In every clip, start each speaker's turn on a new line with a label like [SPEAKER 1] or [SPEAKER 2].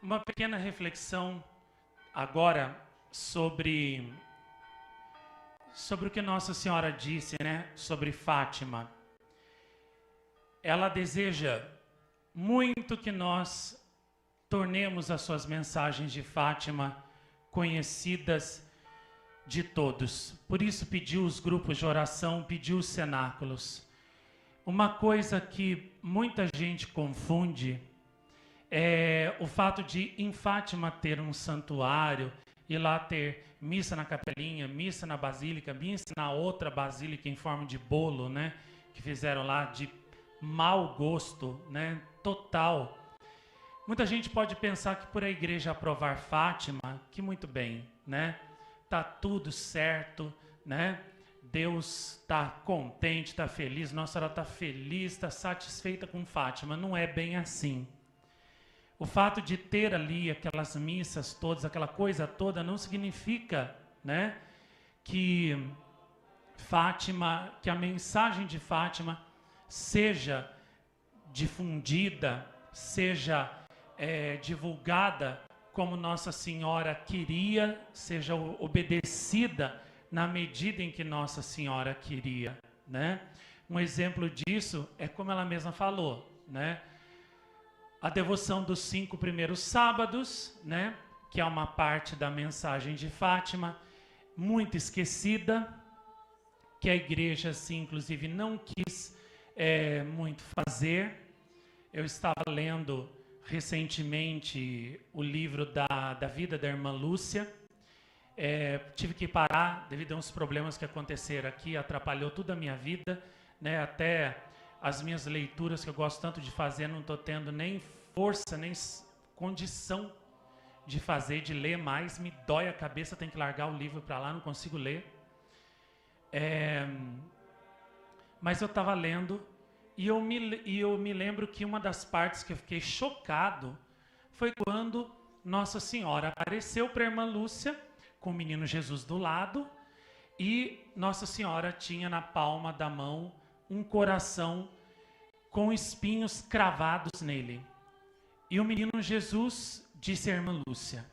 [SPEAKER 1] uma pequena reflexão agora sobre o que Nossa Senhora disse, né? Sobre Fátima. Ela deseja muito que nós tornemos as suas mensagens de Fátima conhecidas de todos. Por isso pediu os grupos de oração, pediu os cenáculos. Uma coisa que muita gente confunde é o fato de em Fátima ter um santuário e lá ter missa na capelinha, missa na basílica, missa na outra basílica em forma de bolo, né? Que fizeram lá de mau gosto, né? Total. Muita gente pode pensar que por a igreja aprovar Fátima, que muito bem, né? Tá tudo certo, né? Deus está contente, está feliz, Nossa Senhora está feliz, está satisfeita com Fátima. Não é bem assim. O fato de ter ali aquelas missas todas, aquela coisa toda, não significa, né, que Fátima, que a mensagem de Fátima seja difundida, seja divulgada como Nossa Senhora queria, seja obedecida na medida em que Nossa Senhora queria, né? Um exemplo disso é como ela mesma falou, né? A devoção dos 5 primeiros sábados, né? Que é uma parte da mensagem de Fátima, muito esquecida, que a igreja, assim, inclusive, não quis muito fazer. Eu estava lendo recentemente o livro da vida da irmã Lúcia. Tive que parar devido a uns problemas que aconteceram aqui, atrapalhou toda a minha vida, né? Até as minhas leituras que eu gosto tanto de fazer, não estou tendo nem força, nem condição de fazer, de ler mais, me dói a cabeça, tenho que largar o livro para lá, não consigo ler. Mas eu estava lendo e eu me lembro que uma das partes que eu fiquei chocado foi quando Nossa Senhora apareceu para a irmã Lúcia, com o menino Jesus do lado, e Nossa Senhora tinha na palma da mão um coração com espinhos cravados nele. E o menino Jesus disse à irmã Lúcia: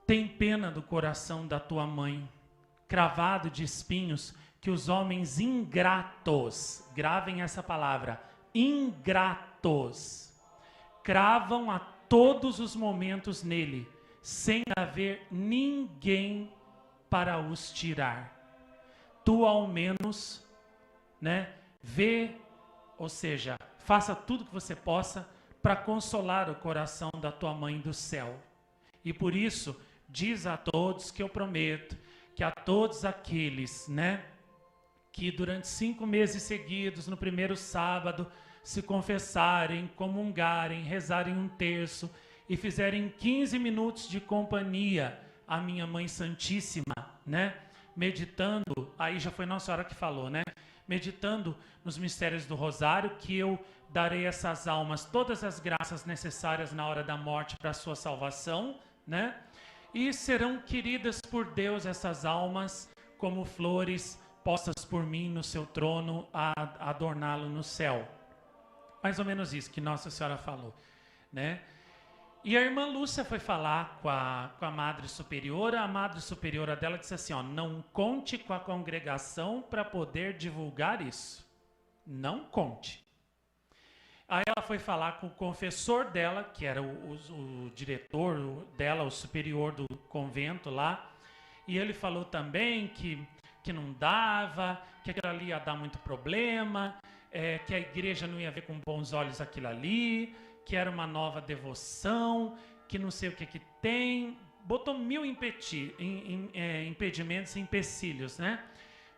[SPEAKER 1] tem pena do coração da tua mãe, cravado de espinhos, que os homens ingratos, gravem essa palavra, ingratos, cravam a todos os momentos nele, sem haver ninguém para os tirar. Tu ao menos, né, vê, ou seja, faça tudo que você possa para consolar o coração da tua mãe do céu. E por isso, diz a todos que eu prometo, que a todos aqueles, né, que durante 5 meses seguidos, no primeiro sábado, se confessarem, comungarem, rezarem um terço e fizerem 15 minutos de companhia à minha Mãe Santíssima, né? Meditando, aí já foi Nossa Senhora que falou, né? Meditando nos mistérios do Rosário, que eu darei a essas almas todas as graças necessárias na hora da morte para a sua salvação, né? E serão queridas por Deus essas almas como flores postas por mim no seu trono a adorná-lo no céu. Mais ou menos isso que Nossa Senhora falou, né? E a irmã Lúcia foi falar com a Madre Superiora. A Madre Superiora dela disse assim, ó, não conte com a congregação para poder divulgar isso. Não conte. Aí ela foi falar com o confessor dela, que era o diretor dela, o superior do convento lá. E ele falou também que não dava, que aquilo ali ia dar muito problema, que a igreja não ia ver com bons olhos aquilo ali, que era uma nova devoção, que não sei o que tem. Botou 1000 impedimentos e empecilhos, né?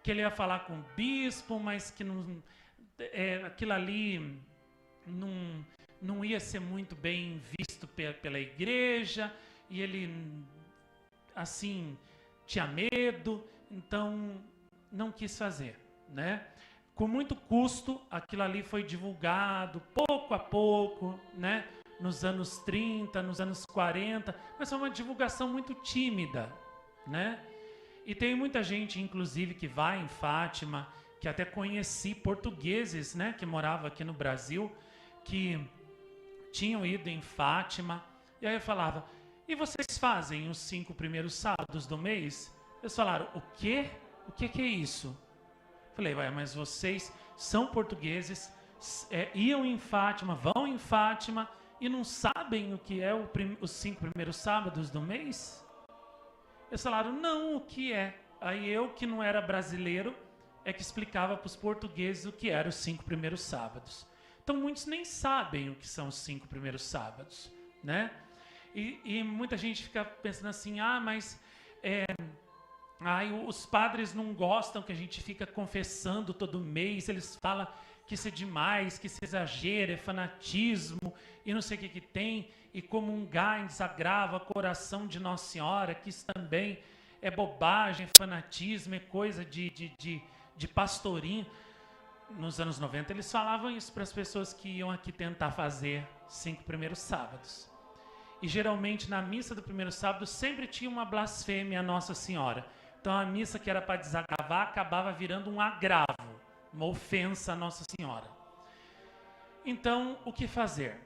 [SPEAKER 1] Que ele ia falar com o bispo, mas que não, aquilo ali não ia ser muito bem visto pela igreja, e ele, assim, tinha medo, então não quis fazer, né? Com muito custo, aquilo ali foi divulgado, pouco a pouco, né? Nos anos 30, nos anos 40, mas foi uma divulgação muito tímida, né? E tem muita gente, inclusive, que vai em Fátima, que até conheci portugueses, né? Que moravam aqui no Brasil, que tinham ido em Fátima E aí eu falava, e vocês fazem os 5 primeiros sábados do mês? Eles falaram, o quê? O que é isso? Falei, mas vocês são portugueses, iam em Fátima, vão em Fátima e não sabem o que é os 5 primeiros sábados do mês? Eles falaram, não, o que é? Aí eu, que não era brasileiro, é que explicava para os portugueses o que eram os 5 primeiros sábados. Então muitos nem sabem o que são os 5 primeiros sábados, né? E muita gente fica pensando assim, mas os padres não gostam que a gente fica confessando todo mês, eles falam que isso é demais, que isso é exagero, é fanatismo, e não sei o que tem, e comungar desagrava o coração de Nossa Senhora, que isso também é bobagem, é fanatismo, é coisa de pastorinho. Nos anos 90 eles falavam isso para as pessoas que iam aqui tentar fazer 5 primeiros sábados. E geralmente na missa do primeiro sábado sempre tinha uma blasfêmia a Nossa Senhora. Então a missa que era para desagravar acabava virando um agravo, uma ofensa a Nossa Senhora. Então o que fazer?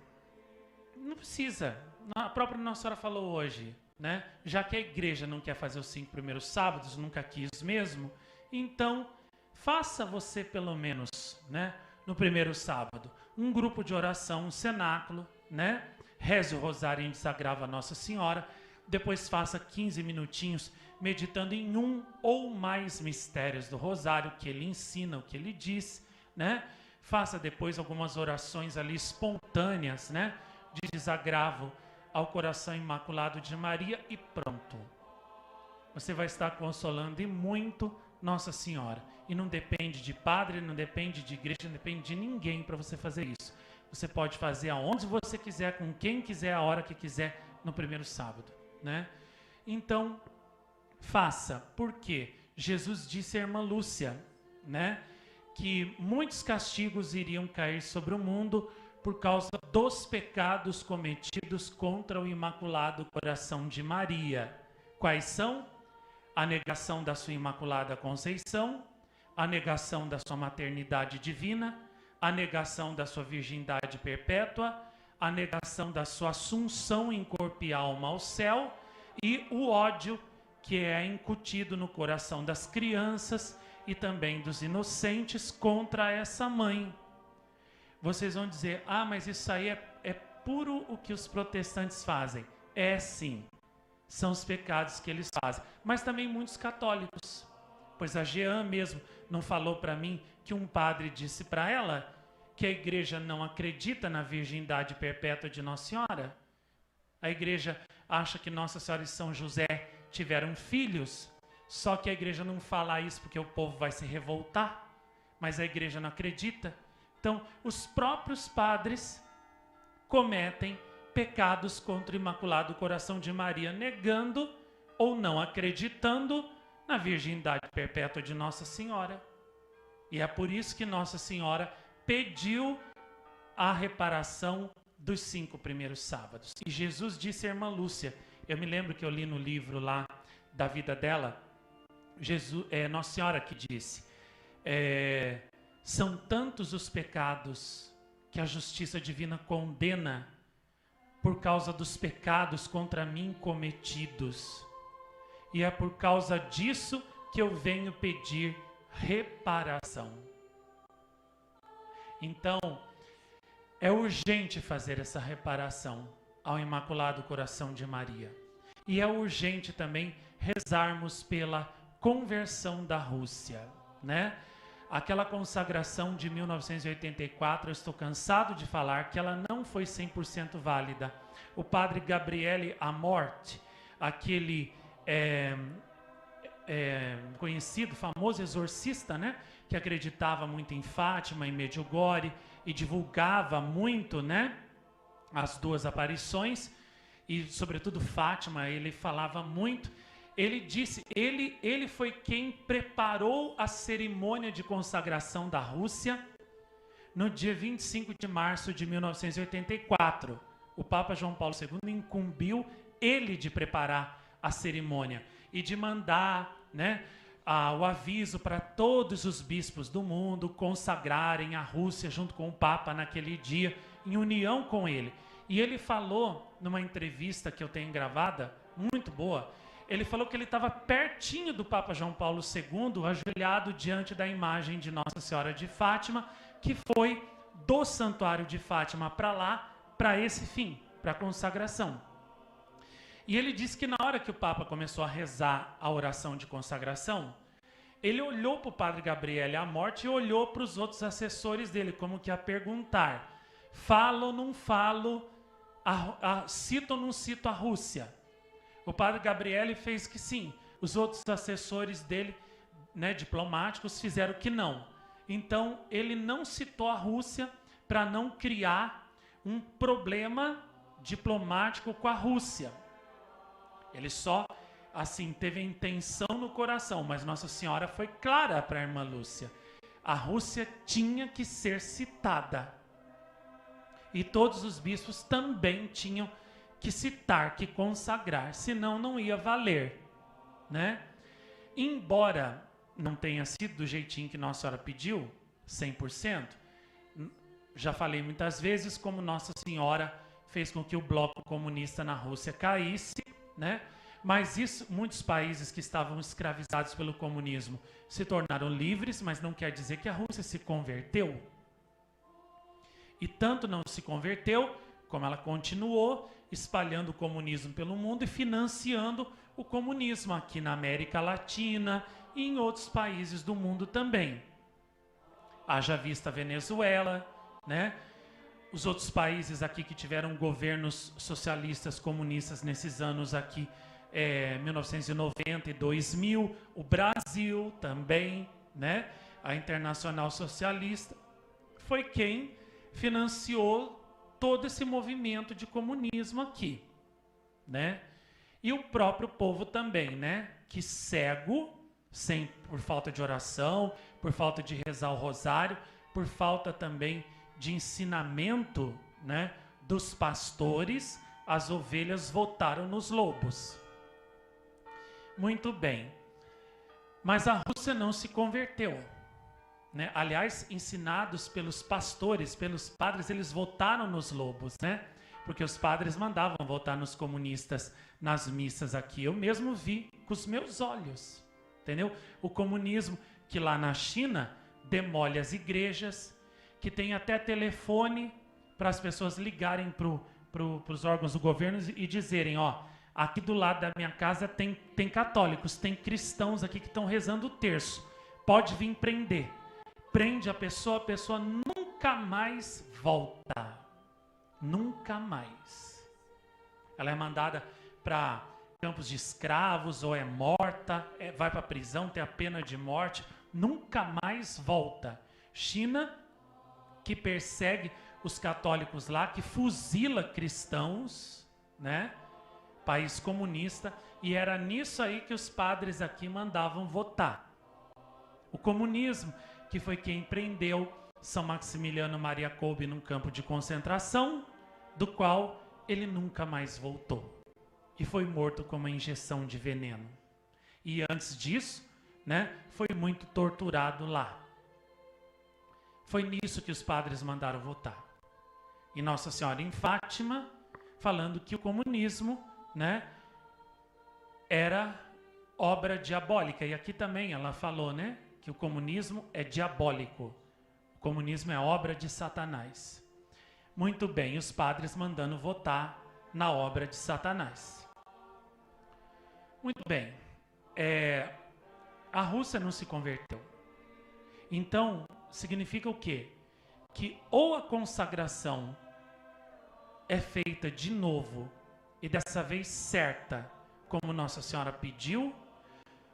[SPEAKER 1] Não precisa. A própria Nossa Senhora falou hoje, né? Já que a igreja não quer fazer os 5 primeiros sábados, nunca quis mesmo, então faça você pelo menos, né, no primeiro sábado, um grupo de oração, um cenáculo, né? Reze o rosário em desagravo a Nossa Senhora, depois faça 15 minutinhos meditando em um ou mais mistérios do rosário que ele ensina, o que ele diz, né? Faça depois algumas orações ali espontâneas, né, de desagravo ao coração imaculado de Maria e pronto. Você vai estar consolando e muito Nossa Senhora. E não depende de padre, não depende de igreja, não depende de ninguém para você fazer isso. Você pode fazer aonde você quiser, com quem quiser, a hora que quiser, no primeiro sábado, né? Então, faça. Por quê? Jesus disse à irmã Lúcia, né, que muitos castigos iriam cair sobre o mundo por causa dos pecados cometidos contra o Imaculado Coração de Maria. Quais são? A negação da sua Imaculada Conceição, a negação da sua maternidade divina, a negação da sua virgindade perpétua, a negação da sua assunção em corpo e alma ao céu e o ódio que é incutido no coração das crianças e também dos inocentes contra essa mãe. Vocês vão dizer, mas isso aí é puro o que os protestantes fazem. É sim, são os pecados que eles fazem. Mas também muitos católicos. Pois a Jean mesmo não falou para mim que um padre disse para ela que a igreja não acredita na virgindade perpétua de Nossa Senhora. A igreja acha que Nossa Senhora e São José tiveram filhos, só que a igreja não fala isso porque o povo vai se revoltar, mas a igreja não acredita. Então, os próprios padres cometem pecados contra o Imaculado Coração de Maria, negando ou não acreditando na virgindade perpétua de Nossa Senhora. E é por isso que Nossa Senhora pediu a reparação dos 5 primeiros sábados. E Jesus disse à irmã Lúcia, eu me lembro que eu li no livro lá da vida dela, Nossa Senhora que disse, são tantos os pecados que a justiça divina condena por causa dos pecados contra mim cometidos. E é por causa disso que eu venho pedir reparação. Então, é urgente fazer essa reparação ao Imaculado Coração de Maria. E é urgente também rezarmos pela conversão da Rússia, né? Aquela consagração de 1984, eu estou cansado de falar que ela não foi 100% válida. O padre Gabriele Amort, aquele conhecido, famoso exorcista, né? Que acreditava muito em Fátima, em Medjugorje, e divulgava muito, né, as 2 aparições, e sobretudo Fátima, ele falava muito. Ele disse, ele foi quem preparou a cerimônia de consagração da Rússia no dia 25 de março de 1984. O Papa João Paulo II incumbiu ele de preparar a cerimônia e de mandar, né, o aviso para todos os bispos do mundo consagrarem a Rússia junto com o Papa naquele dia, em união com ele. E ele falou, numa entrevista que eu tenho gravada, muito boa, ele falou que ele estava pertinho do Papa João Paulo II, ajoelhado diante da imagem de Nossa Senhora de Fátima, que foi do Santuário de Fátima para lá, para esse fim, para a consagração. E ele disse que na hora que o Papa começou a rezar a oração de consagração, ele olhou para o Padre Gabriele à morte e olhou para os outros assessores dele, como que a perguntar: falo ou não falo, cito ou não cito a Rússia? O Padre Gabriele fez que sim. Os outros assessores dele, né, diplomáticos, fizeram que não. Então, ele não citou a Rússia para não criar um problema diplomático com a Rússia. Ele só, assim, teve a intenção no coração, mas Nossa Senhora foi clara para a irmã Lúcia. A Rússia tinha que ser citada. E todos os bispos também tinham que citar, que consagrar, senão não ia valer, né? Embora não tenha sido do jeitinho que Nossa Senhora pediu, 100%, já falei muitas vezes como Nossa Senhora fez com que o bloco comunista na Rússia caísse, né? Mas isso, muitos países que estavam escravizados pelo comunismo se tornaram livres, mas não quer dizer que a Rússia se converteu. E tanto não se converteu, como ela continuou espalhando o comunismo pelo mundo e financiando o comunismo aqui na América Latina e em outros países do mundo também. Haja vista a Venezuela, né? Os outros países aqui que tiveram governos socialistas comunistas nesses anos aqui, 1990 e 2000, o Brasil também, né? A Internacional Socialista foi quem financiou todo esse movimento de comunismo aqui, né? E o próprio povo também, né? Que cego, por falta de oração, por falta de rezar o rosário, por falta também de ensinamento, né, dos pastores, as ovelhas voltaram nos lobos. Muito bem. Mas a Rússia não se converteu, né? Aliás, ensinados pelos pastores, pelos padres, eles votaram nos lobos, né? Porque os padres mandavam votar nos comunistas nas missas aqui. Eu mesmo vi com os meus olhos, entendeu? O comunismo que lá na China demole as igrejas, que tem até telefone para as pessoas ligarem para os órgãos do governo e dizerem: ó, aqui do lado da minha casa tem católicos, tem cristãos aqui que estão rezando o terço, pode vir prender. Prende a pessoa nunca mais volta. Nunca mais. Ela é mandada para campos de escravos, ou é morta, vai para a prisão, tem a pena de morte, nunca mais volta. China, que persegue os católicos lá, que fuzila cristãos, né? País comunista, e era nisso aí que os padres aqui mandavam votar. O comunismo, que foi quem prendeu São Maximiliano Maria Kolbe num campo de concentração, do qual ele nunca mais voltou. E foi morto com uma injeção de veneno. E antes disso, né, foi muito torturado lá. Foi nisso que os padres mandaram votar. E Nossa Senhora em Fátima, falando que o comunismo, né, era obra diabólica. E aqui também ela falou, né, que o comunismo é diabólico. O comunismo é obra de Satanás. Muito bem, os padres mandando votar na obra de Satanás. Muito bem. A Rússia não se converteu. Então, significa o quê? Que ou a consagração é feita de novo, e dessa vez certa, como Nossa Senhora pediu,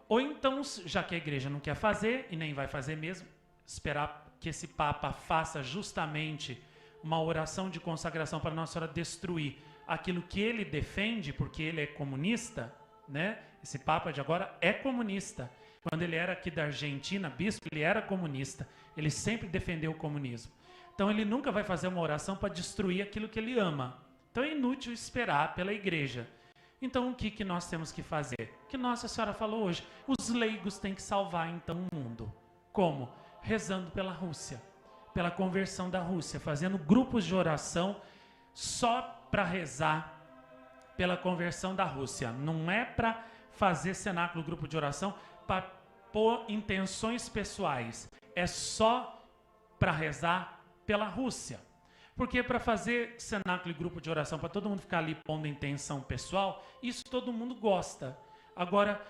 [SPEAKER 1] ou então, já que a igreja não quer fazer, e nem vai fazer mesmo, esperar que esse Papa faça justamente uma oração de consagração para Nossa Senhora destruir aquilo que ele defende, porque ele é comunista, né? Esse Papa de agora é comunista. Quando ele era aqui da Argentina, bispo, ele era comunista. Ele sempre defendeu o comunismo. Então ele nunca vai fazer uma oração para destruir aquilo que ele ama. Então é inútil esperar pela igreja. Então o que nós temos que fazer? O que Nossa Senhora falou hoje. Os leigos têm que salvar então o mundo. Como? Rezando pela Rússia. Pela conversão da Rússia. Fazendo grupos de oração só para rezar pela conversão da Rússia. Não é para fazer cenáculo, grupo de oração, para pôr intenções pessoais. É só para rezar pela Rússia. Porque para fazer cenáculo e grupo de oração, para todo mundo ficar ali pondo intenção pessoal, isso todo mundo gosta. Agora,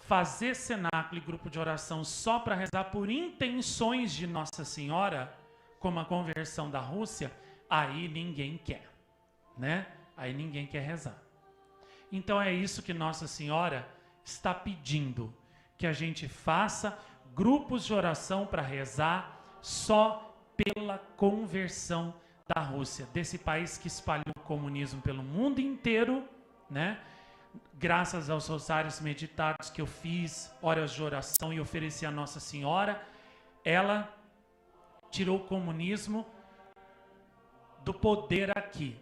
[SPEAKER 1] fazer cenáculo e grupo de oração só para rezar por intenções de Nossa Senhora, como a conversão da Rússia, aí ninguém quer, né? Aí ninguém quer rezar. Então é isso que Nossa Senhora está pedindo, que a gente faça grupos de oração para rezar só pela conversão da Rússia, desse país que espalhou o comunismo pelo mundo inteiro, né? Graças aos rosários meditados que eu fiz, horas de oração e ofereci a Nossa Senhora, ela tirou o comunismo do poder aqui.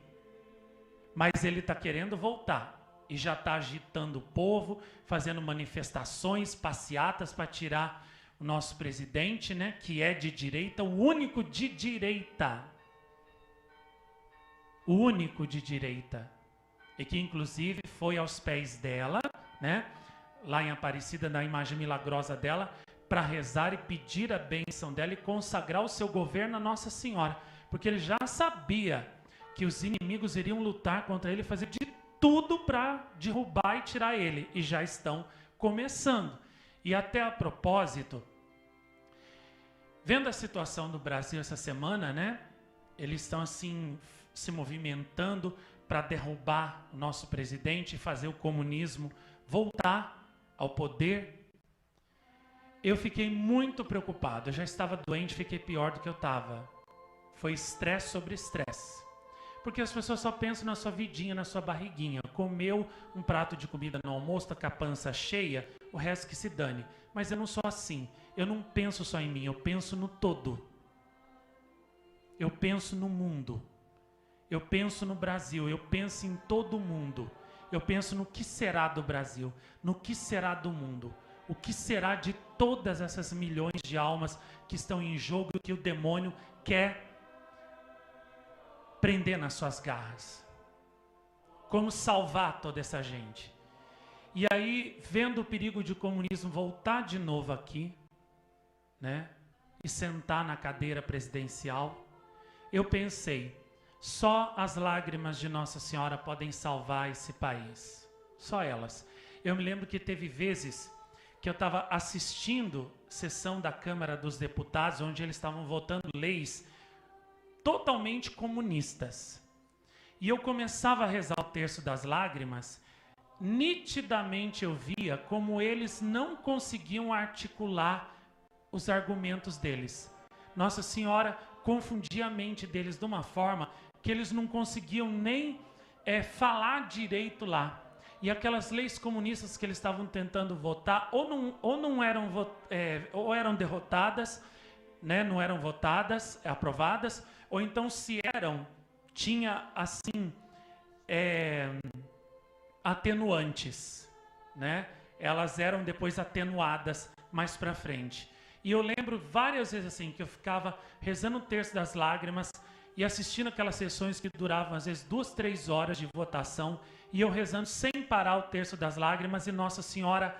[SPEAKER 1] Mas ele está querendo voltar e já está agitando o povo, fazendo manifestações, passeatas para tirar o nosso presidente, né, que é de direita, o único de direita. O único de direita. E que inclusive foi aos pés dela, né, lá em Aparecida, na imagem milagrosa dela, para rezar e pedir a bênção dela e consagrar o seu governo a Nossa Senhora. Porque ele já sabia que os inimigos iriam lutar contra ele e fazer de tudo para derrubar e tirar ele. E já estão começando. E até a propósito, vendo a situação do Brasil essa semana, né? Eles estão assim se movimentando para derrubar o nosso presidente e fazer o comunismo voltar ao poder. Eu fiquei muito preocupado. Eu já estava doente, fiquei pior do que eu estava. Foi estresse sobre estresse. Porque as pessoas só pensam na sua vidinha, na sua barriguinha. Comeu um prato de comida no almoço, tá com a pança cheia, o resto que se dane. Mas eu não sou assim. Eu não penso só em mim, eu penso no todo. Eu penso no mundo. Eu penso no Brasil, eu penso em todo o mundo. Eu penso no que será do Brasil, no que será do mundo. O que será de todas essas milhões de almas que estão em jogo e que o demônio quer prender nas suas garras. Como salvar toda essa gente? E aí, vendo o perigo de o comunismo voltar de novo aqui, né, e sentar na cadeira presidencial, eu pensei, só as lágrimas de Nossa Senhora podem salvar esse país. Só elas. Eu me lembro que teve vezes que eu estava assistindo sessão da Câmara dos Deputados, onde eles estavam votando leis totalmente comunistas. E eu começava a rezar o terço das lágrimas, nitidamente eu via como eles não conseguiam articular os argumentos deles. Nossa Senhora confundia a mente deles de uma forma que eles não conseguiam nem falar direito lá. E aquelas leis comunistas que eles estavam tentando votar, ou eram derrotadas, né, não eram votadas, aprovadas, ou então se eram, tinha assim atenuantes, né? Elas eram depois atenuadas mais para frente. E eu lembro várias vezes assim que eu ficava rezando o terço das lágrimas e assistindo aquelas sessões que duravam às vezes 2, 3 horas de votação, e eu rezando sem parar o terço das lágrimas, e Nossa Senhora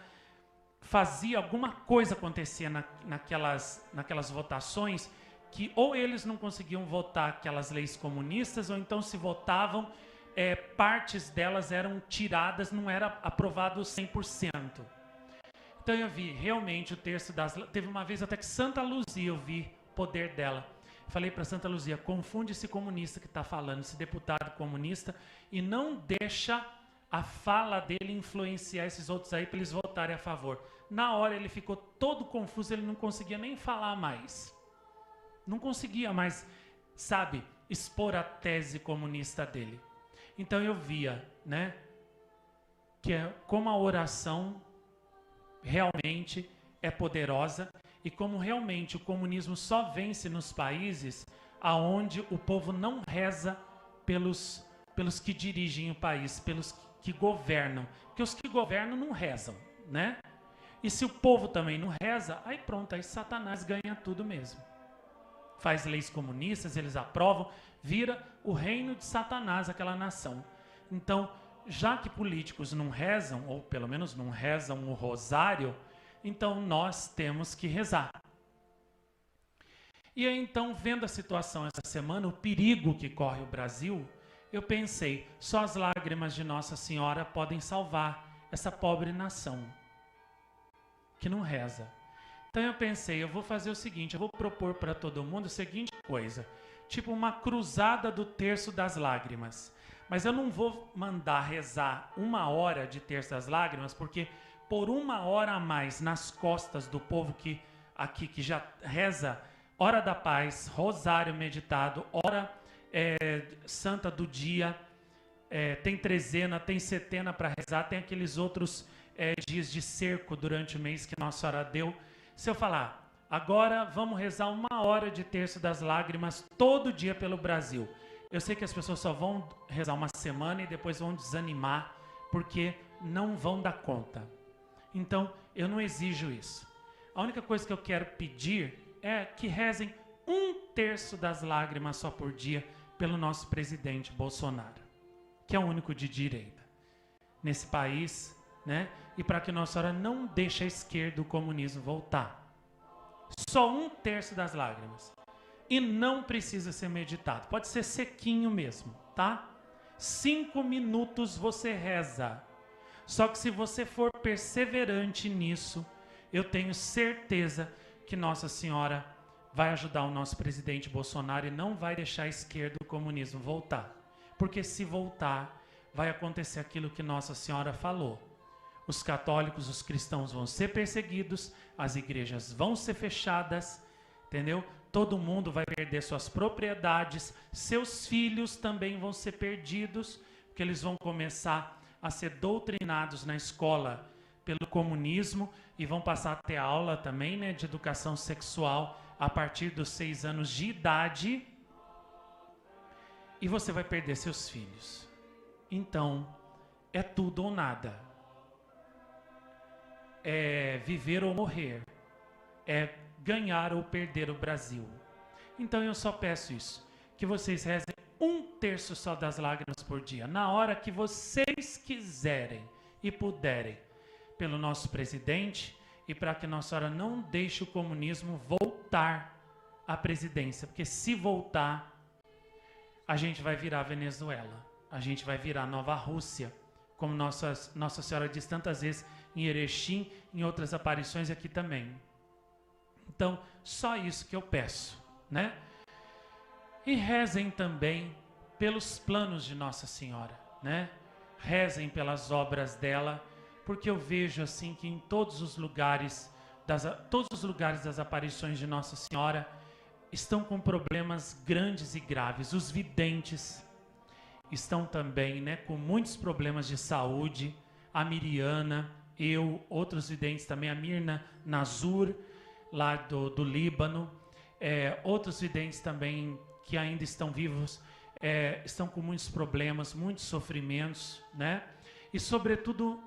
[SPEAKER 1] fazia alguma coisa acontecer naquelas votações, que ou eles não conseguiam votar aquelas leis comunistas, ou então se votavam, partes delas eram tiradas, não era aprovado 100%. Então eu vi realmente o terço das... Teve uma vez até que Santa Luzia eu vi o poder dela. Falei para Santa Luzia, confunde esse comunista que está falando, esse deputado comunista, e não deixa a fala dele influenciar esses outros aí para eles votarem a favor. Na hora ele ficou todo confuso, ele não conseguia nem falar mais. Não conseguia mais, sabe, expor a tese comunista dele. Então eu via, né, que como a oração realmente é poderosa e como realmente o comunismo só vence nos países aonde o povo não reza pelos que dirigem o país, pelos que governam. Porque os que governam não rezam, né? E se o povo também não reza, aí pronto, aí Satanás ganha tudo mesmo. faz leis comunistas, eles aprovam, vira o reino de Satanás, aquela nação. Então, já que políticos não rezam, ou pelo menos não rezam o rosário, então nós temos que rezar. E aí, então, vendo a situação essa semana, o perigo que corre o Brasil, eu pensei, só as lágrimas de Nossa Senhora podem salvar essa pobre nação que não reza. Então eu pensei, eu vou fazer o seguinte, eu vou propor para todo mundo a seguinte coisa, tipo uma cruzada do Terço das Lágrimas. Mas eu não vou mandar rezar 1 hora de Terço das Lágrimas, porque por 1 hora a mais nas costas do povo que aqui que já reza hora da paz, rosário meditado, hora santa do dia, tem trezena, tem setena para rezar, tem aqueles outros dias de cerco durante o mês que Nossa Senhora deu. Se eu falar, agora vamos rezar 1 hora de Terço das Lágrimas todo dia pelo Brasil. Eu sei que as pessoas só vão rezar uma semana e depois vão desanimar, porque não vão dar conta. Então, eu não exijo isso. A única coisa que eu quero pedir é que rezem 1/3 das lágrimas só por dia pelo nosso presidente Bolsonaro, que é o único de direita nesse país, né? E para que Nossa Senhora não deixe a esquerda, o comunismo voltar. Só 1/3 das lágrimas. E não precisa ser meditado. Pode ser sequinho mesmo, tá? 5 minutos você reza. Só que se você for perseverante nisso, eu tenho certeza que Nossa Senhora vai ajudar o nosso presidente Bolsonaro e não vai deixar a esquerda, o comunismo voltar. Porque se voltar, vai acontecer aquilo que Nossa Senhora falou. Os católicos, os cristãos vão ser perseguidos, as igrejas vão ser fechadas, entendeu? Todo mundo vai perder suas propriedades, seus filhos também vão ser perdidos, porque eles vão começar a ser doutrinados na escola pelo comunismo e vão passar a ter aula também, né, de educação sexual a partir dos 6 anos de idade, e você vai perder seus filhos. Então, é tudo ou nada. É viver ou morrer. É ganhar ou perder o Brasil. Então eu só peço isso, que vocês rezem 1/3 só das lágrimas por dia, na hora que vocês quiserem e puderem, pelo nosso presidente e para que Nossa Senhora não deixe o comunismo voltar à presidência, porque se voltar, a gente vai virar Venezuela, a gente vai virar Nova Rússia, como Nossa Senhora diz tantas vezes em Erechim, em outras aparições aqui também. Então, só isso que eu peço, né? E rezem também pelos planos de Nossa Senhora, né? Rezem pelas obras dela, porque eu vejo assim que em todos os lugares das aparições de Nossa Senhora estão com problemas grandes e graves. Os videntes estão também, né, com muitos problemas de saúde. A Miriana, outros videntes também, a Mirna Nazur, lá do Líbano, outros videntes também que ainda estão vivos, estão com muitos problemas, muitos sofrimentos, né? E sobretudo,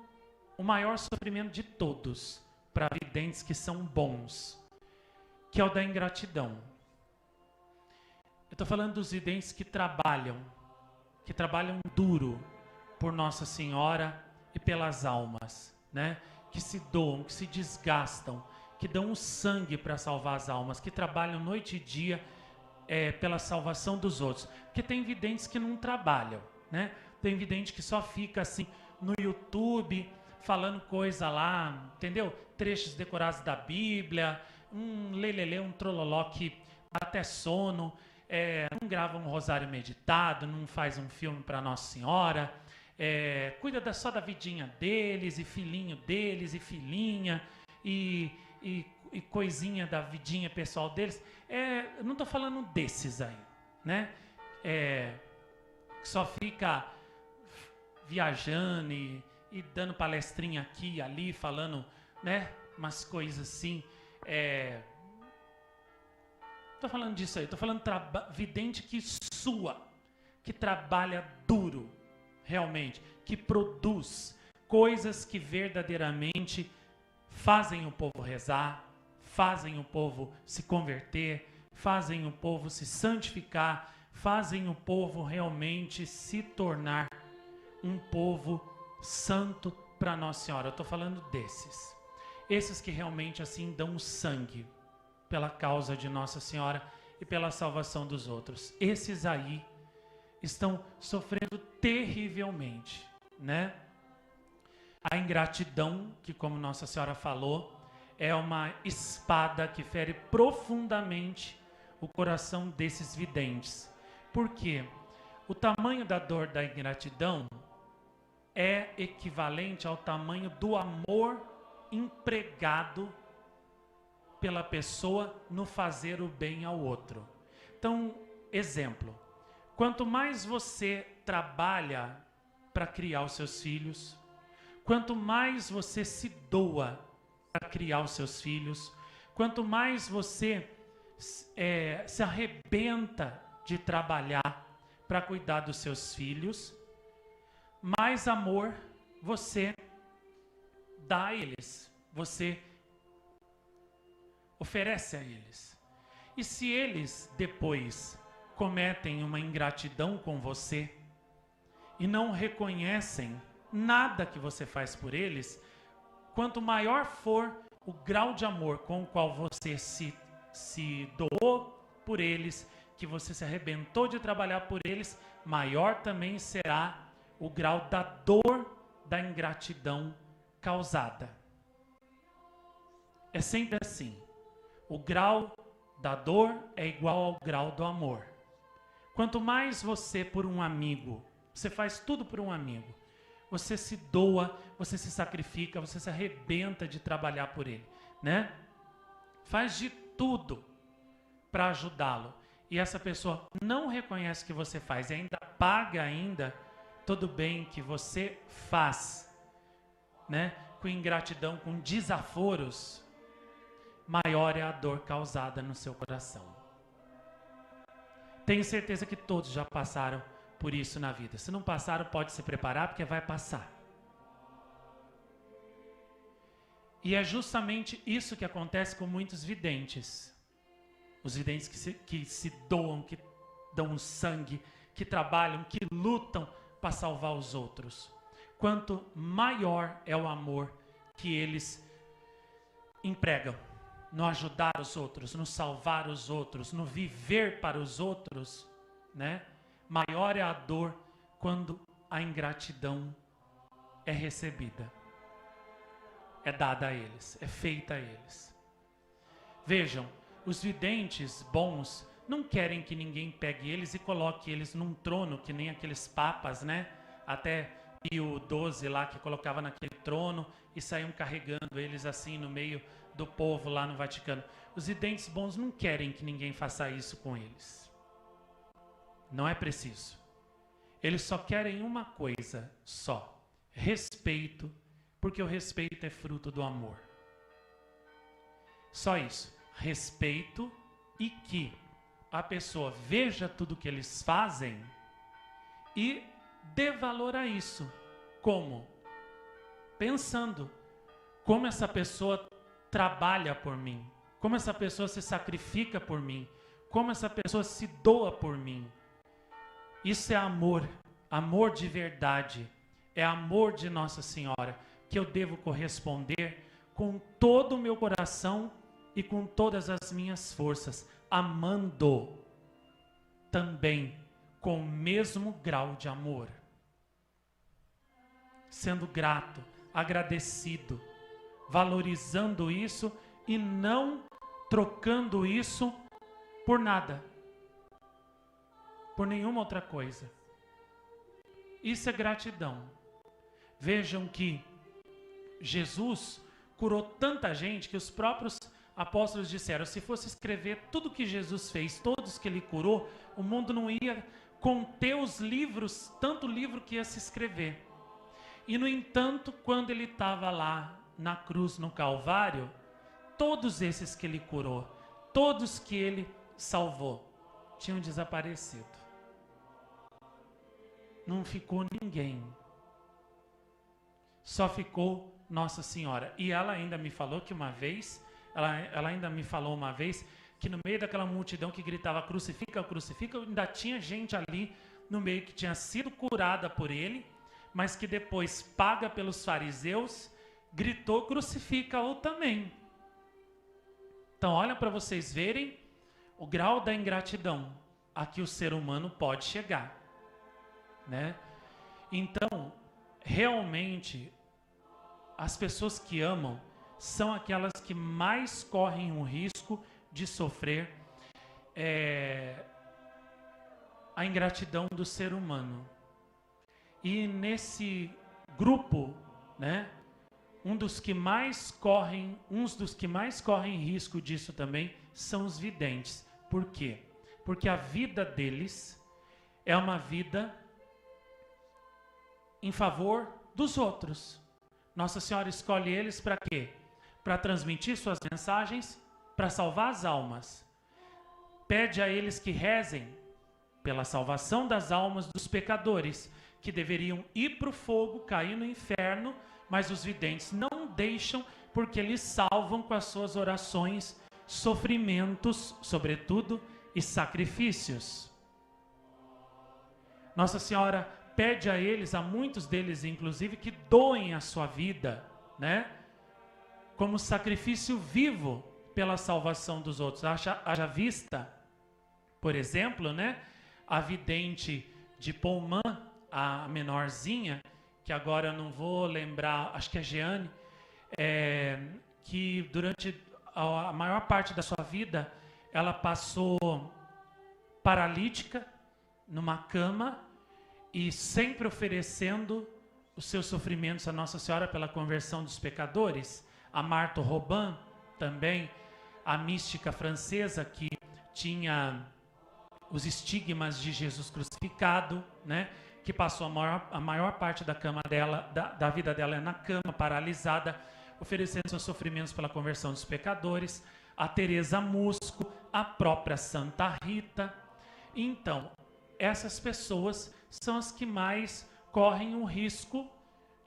[SPEAKER 1] o maior sofrimento de todos, para videntes que são bons, que é o da ingratidão. Eu estou falando dos videntes que trabalham duro por Nossa Senhora e pelas almas, né? Que se doam, que se desgastam, que dão o sangue para salvar as almas, que trabalham noite e dia pela salvação dos outros. Porque tem videntes que não trabalham, né? Tem vidente que só fica assim no YouTube falando coisa lá, entendeu? Trechos decorados da Bíblia, um lelele, um trololó que dá até sono, não grava um rosário meditado, não faz um filme para Nossa Senhora, cuida só da vidinha deles, e filhinho deles, e filhinha, e coisinha da vidinha pessoal deles. Eu não estou falando desses aí, né? Que só fica viajando e dando palestrinha aqui e ali, falando, né, umas coisas assim. Estou falando disso aí, estou falando vidente que sua, que trabalha duro, realmente, que produz coisas que verdadeiramente fazem o povo rezar, fazem o povo se converter, fazem o povo se santificar, fazem o povo realmente se tornar um povo santo para Nossa Senhora. Eu estou falando desses. Esses que realmente assim dão sangue pela causa de Nossa Senhora e pela salvação dos outros. Esses aí estão sofrendo terrivelmente, né? A ingratidão, que como Nossa Senhora falou, é uma espada que fere profundamente o coração desses videntes. Por quê? O tamanho da dor da ingratidão é equivalente ao tamanho do amor empregado pela pessoa no fazer o bem ao outro. Então, exemplo, quanto mais você trabalha para criar os seus filhos, quanto mais você se doa para criar os seus filhos, quanto mais você se arrebenta de trabalhar para cuidar dos seus filhos, mais amor você dá a eles, você oferece a eles. E se eles depois cometem uma ingratidão com você e não reconhecem nada que você faz por eles, quanto maior for o grau de amor com o qual você se doou por eles, que você se arrebentou de trabalhar por eles, maior também será o grau da dor da ingratidão causada. É sempre assim. O grau da dor é igual ao grau do amor. Quanto mais você por um amigo, você faz tudo por um amigo, você se doa, você se sacrifica, você se arrebenta de trabalhar por ele, né? Faz de tudo para ajudá-lo. E essa pessoa não reconhece o que você faz e ainda paga todo o bem que você faz, né? Com ingratidão, com desaforos, maior é a dor causada no seu coração. Tenho certeza que todos já passaram por isso na vida. Se não passaram, pode se preparar, porque vai passar. E é justamente isso que acontece com muitos videntes. Os videntes que se doam, que dão sangue, que trabalham, que lutam para salvar os outros. Quanto maior é o amor que eles empregam no ajudar os outros, no salvar os outros, no viver para os outros, né? Maior é a dor quando a ingratidão é recebida, é dada a eles, é feita a eles. Vejam, os videntes bons não querem que ninguém pegue eles e coloque eles num trono, que nem aqueles papas, né? Até Pio XII lá, que colocava naquele trono e saíam carregando eles assim no meio do povo lá no Vaticano. Os videntes bons não querem que ninguém faça isso com eles. Não é preciso. Eles só querem uma coisa só: respeito, porque o respeito é fruto do amor. Só isso. Respeito e que a pessoa veja tudo que eles fazem e dê valor a isso. Como? Pensando como essa pessoa trabalha por mim, como essa pessoa se sacrifica por mim, como essa pessoa se doa por mim. Isso é amor, amor de verdade, é amor de Nossa Senhora, que eu devo corresponder com todo o meu coração e com todas as minhas forças, amando também com o mesmo grau de amor. Sendo grato, agradecido, valorizando isso e não trocando isso por nada, por nenhuma outra coisa. Isso é gratidão. Vejam que Jesus curou tanta gente que os próprios apóstolos disseram: se fosse escrever tudo que Jesus fez, todos que ele curou, o mundo não ia conter os livros, tanto livro que ia se escrever. E no entanto, quando ele estava lá na cruz, no Calvário, todos esses que ele curou, todos que ele salvou, tinham desaparecido. Não ficou ninguém. Só ficou Nossa Senhora. E ela ainda me falou que uma vez, ela ainda me falou uma vez que no meio daquela multidão que gritava crucifica, crucifica, ainda tinha gente ali no meio que tinha sido curada por ele, mas que depois, paga pelos fariseus, gritou crucifica-o também. Então olha para vocês verem o grau da ingratidão a que o ser humano pode chegar, né? Então, realmente, as pessoas que amam são aquelas que mais correm o risco de sofrer a ingratidão do ser humano. E nesse grupo, né, uns dos que mais correm risco disso também são os videntes. Por quê? Porque a vida deles é uma vida em favor dos outros. Nossa Senhora escolhe eles para quê? Para transmitir suas mensagens, para salvar as almas. Pede a eles que rezem pela salvação das almas dos pecadores, que deveriam ir para o fogo, cair no inferno, mas os videntes não deixam, porque eles salvam com as suas orações, sofrimentos, sobretudo, e sacrifícios. Nossa Senhora pede a eles, a muitos deles inclusive, que doem a sua vida, né, como sacrifício vivo pela salvação dos outros. Haja vista, por exemplo, né, a vidente de Poumã, a menorzinha, que agora eu não vou lembrar, acho que é Jeane, que durante a maior parte da sua vida ela passou paralítica numa cama e sempre oferecendo os seus sofrimentos a Nossa Senhora pela conversão dos pecadores. A Marthe Robin também, a mística francesa que tinha os estigmas de Jesus crucificado, né? Que passou a maior parte da cama dela, da vida dela na cama, paralisada, oferecendo seus sofrimentos pela conversão dos pecadores. A Teresa Musco, a própria Santa Rita. Então, essas pessoas são as que mais correm o risco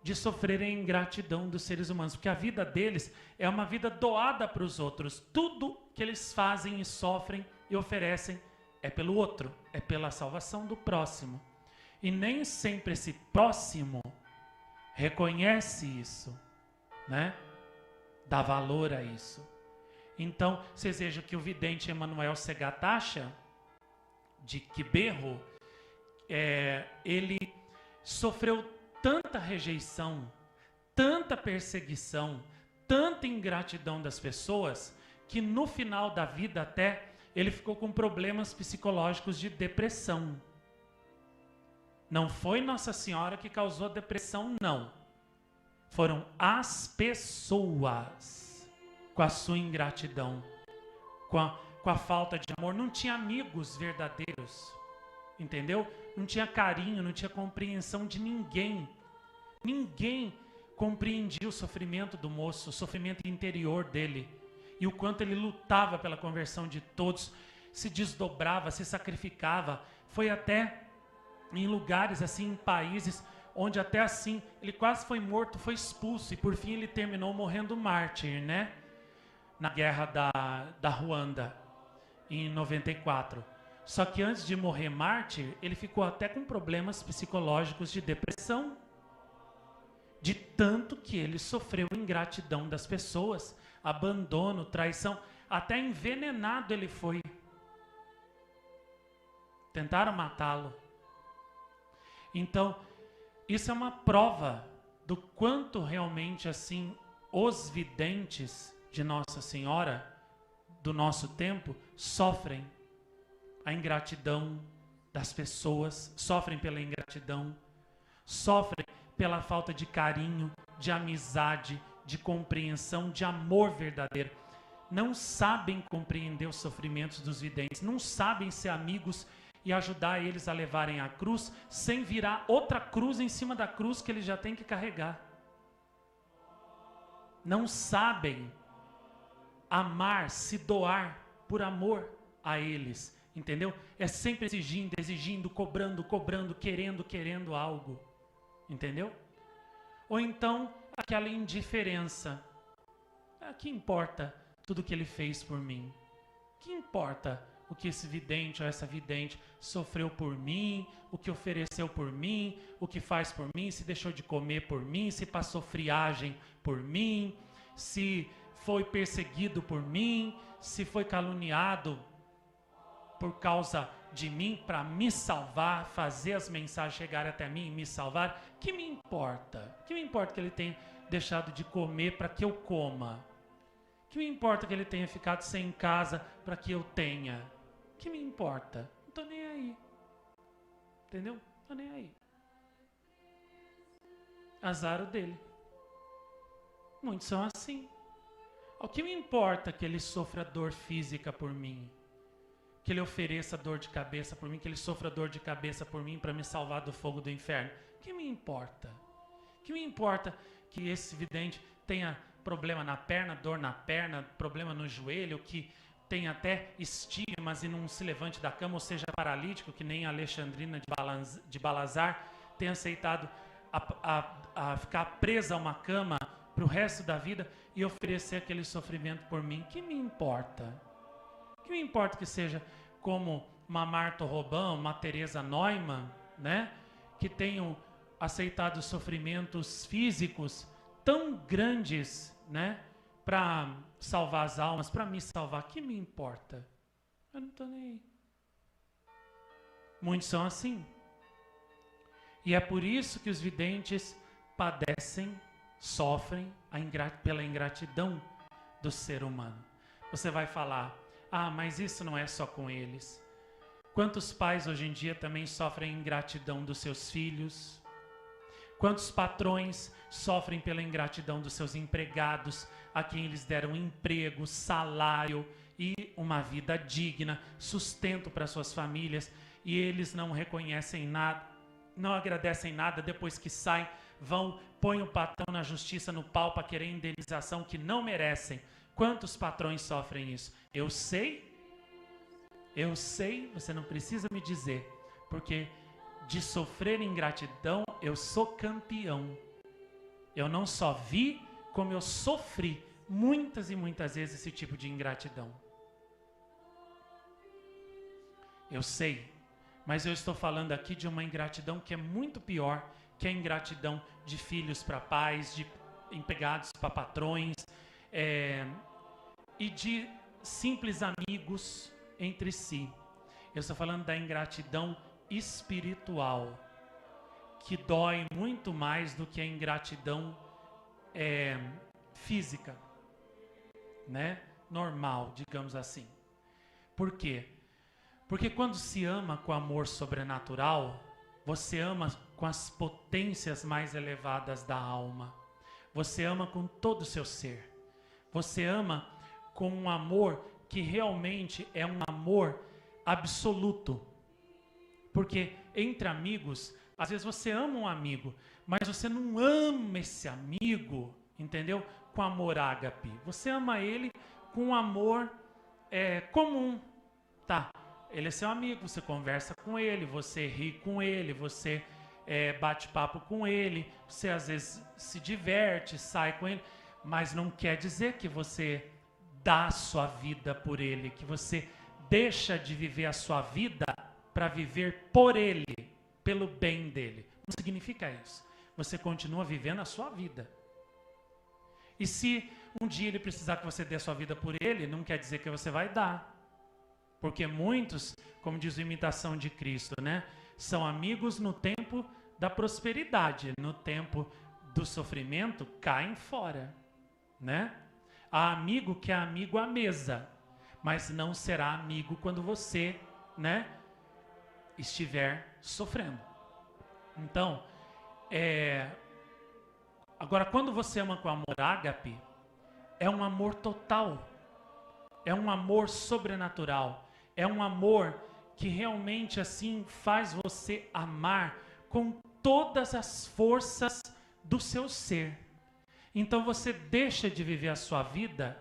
[SPEAKER 1] de sofrerem a ingratidão dos seres humanos, porque a vida deles é uma vida doada para os outros. Tudo que eles fazem e sofrem e oferecem é pelo outro, é pela salvação do próximo. E nem sempre esse próximo reconhece isso, né? Dá valor a isso. Então, vocês vejam que o vidente Emanuel Segatacha, de Quiberro, ele sofreu tanta rejeição, tanta perseguição, tanta ingratidão das pessoas, que no final da vida até ele ficou com problemas psicológicos de depressão. Não foi Nossa Senhora que causou a depressão, não. Foram as pessoas, com a sua ingratidão, com a falta de amor. Não tinha amigos verdadeiros, entendeu? Não tinha carinho, não tinha compreensão de ninguém. Ninguém compreendia o sofrimento do moço, o sofrimento interior dele. E o quanto ele lutava pela conversão de todos, se desdobrava, se sacrificava. Foi até em lugares assim, em países, onde até assim, ele quase foi morto, foi expulso. E por fim ele terminou morrendo mártir, né? Na guerra da Ruanda, em 94. Só que antes de morrer mártir, ele ficou até com problemas psicológicos de depressão. De tanto que ele sofreu ingratidão das pessoas, abandono, traição, até envenenado ele foi. Tentaram matá-lo. Então, isso é uma prova do quanto realmente assim os videntes de Nossa Senhora do nosso tempo sofrem a ingratidão das pessoas, sofrem pela ingratidão, sofrem pela falta de carinho, de amizade, de compreensão, de amor verdadeiro. Não sabem compreender os sofrimentos dos videntes, não sabem ser amigos e ajudar eles a levarem a cruz sem virar outra cruz em cima da cruz que eles já têm que carregar. Não sabem amar, se doar por amor a eles, entendeu? É sempre exigindo, exigindo, cobrando, cobrando, querendo algo, entendeu? Ou então aquela indiferença. Que importa tudo que ele fez por mim? Que importa o que esse vidente ou essa vidente sofreu por mim, o que ofereceu por mim, o que faz por mim, se deixou de comer por mim, se passou friagem por mim, se foi perseguido por mim, se foi caluniado por causa de mim para me salvar, fazer as mensagens chegarem até mim e me salvar. Que me importa? Que me importa que ele tenha deixado de comer para que eu coma? Que me importa que ele tenha ficado sem casa para que eu tenha? Que me importa? Não tô nem aí. Entendeu? Não tô nem aí. Azar o dele. Muitos são assim. O que me importa que ele sofra dor física por mim? Que ele ofereça dor de cabeça por mim, que ele sofra dor de cabeça por mim para me salvar do fogo do inferno? Que me importa? Que me importa que esse vidente tenha problema na perna, dor na perna, problema no joelho, que tenha até estigmas e não se levante da cama, ou seja, paralítico, que nem a Alexandrina de Balazar tenha aceitado a ficar presa a uma cama para o resto da vida e oferecer aquele sofrimento por mim? Que me importa? Que me importa que seja como uma Marta Robin, uma Teresa Neumann, né? Que tenham aceitado sofrimentos físicos tão grandes, né? Para salvar as almas, para me salvar. Que me importa? Eu não estou nem aí. Muitos são assim. E é por isso que os videntes padecem, sofrem pela ingratidão do ser humano. Você vai falar: ah, mas isso não é só com eles. Quantos pais hoje em dia também sofrem ingratidão dos seus filhos? Quantos patrões sofrem pela ingratidão dos seus empregados, a quem eles deram emprego, salário e uma vida digna, sustento para suas famílias, e eles não reconhecem nada, não agradecem nada, depois que saem, vão, põem o patrão na justiça no pau para querer indenização que não merecem. Quantos patrões sofrem isso? Eu sei, você não precisa me dizer, porque de sofrer ingratidão eu sou campeão. Eu não só vi, como eu sofri muitas e muitas vezes esse tipo de ingratidão. Eu sei, mas eu estou falando aqui de uma ingratidão que é muito pior, que é a ingratidão de filhos para pais, de empregados para patrões, e de simples amigos entre si. Eu estou falando da ingratidão espiritual, que dói muito mais do que a ingratidão física, né? Normal, digamos assim. Por quê? Porque quando se ama com amor sobrenatural, você ama com as potências mais elevadas da alma. Você ama com todo o seu ser. Você ama com um amor que realmente é um amor absoluto. Porque entre amigos, às vezes você ama um amigo, mas você não ama esse amigo, entendeu? Com amor ágape. Você ama ele com um amor comum, tá? Ele é seu amigo, você conversa com ele, você ri com ele, você bate papo com ele, você às vezes se diverte, sai com ele, mas não quer dizer que você dá a sua vida por ele, que você deixa de viver a sua vida para viver por ele, pelo bem dele. Não significa isso. Você continua vivendo a sua vida. E se um dia ele precisar que você dê a sua vida por ele, não quer dizer que você vai dar. Porque muitos, como diz a imitação de Cristo, né, são amigos no tempo da prosperidade, no tempo do sofrimento, caem fora, né? Há amigo que é amigo à mesa, mas não será amigo quando você, né, estiver sofrendo. Então, agora quando você ama com amor ágape, é um amor total, é um amor sobrenatural, é um amor que realmente assim faz você amar com todas as forças do seu ser. Então você deixa de viver a sua vida